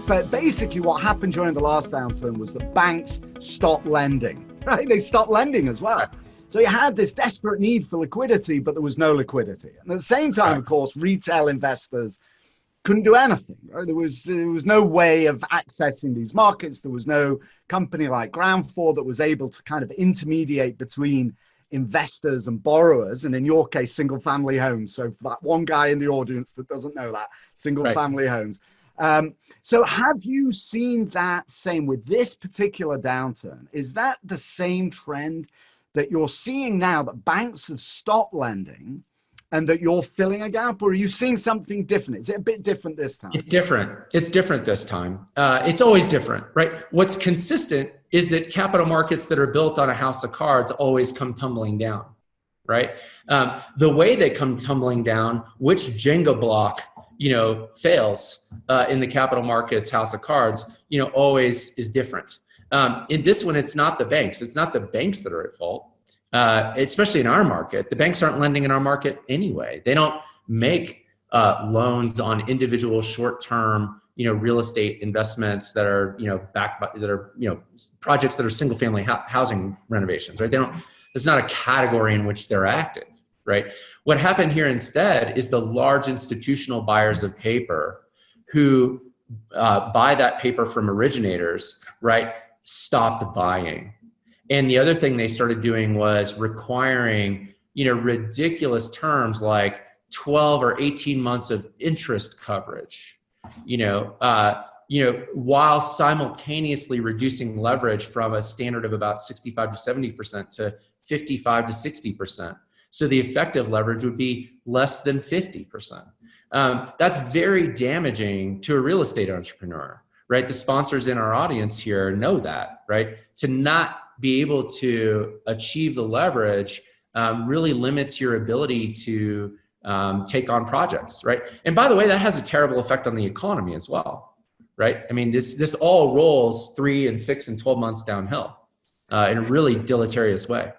But basically what happened during the last downturn was the banks stopped lending, right? They stopped lending as well. So you had this desperate need for liquidity, but there was no liquidity. And at the same time, of course, retail investors couldn't do anything. Right? There was no way of accessing these markets. There was no company like GROUNDFLOOR that was able to kind of intermediate between investors and borrowers, and in your case, single family homes. So for that one guy in the audience that doesn't know that, single family homes. So have you seen that same with this particular downturn? Is that the same trend that you're seeing now, that banks have stopped lending and that you're filling a gap, or are you seeing something different? Is it a bit different this time? It's different. It's different this time. It's always different, right? What's consistent is that capital markets that are built on a house of cards always come tumbling down, right? The way they come tumbling down, which Jenga block, fails in the capital markets house of cards, always is different. In this one, it's not the banks. It's not the banks that are at fault. Especially in our market, the banks aren't lending in our market anyway. They don't make loans on individual short-term, real estate investments that are, backed by, that are, projects that are single-family housing renovations, right? It's not a category in which they're active, right? What happened here instead is the large institutional buyers of paper who buy that paper from originators, right, stopped buying. And the other thing they started doing was requiring, ridiculous terms like 12 or 18 months of interest coverage, while simultaneously reducing leverage from a standard of about 65 to 70% to 55 to 60%. So the effective leverage would be less than 50%. That's very damaging to a real estate entrepreneur, right? The sponsors in our audience here know that, right? To not be able to achieve the leverage really limits your ability to take on projects, right? And by the way, that has a terrible effect on the economy as well, right? I mean, this all rolls 3 and 6 and 12 months downhill in a really deleterious way.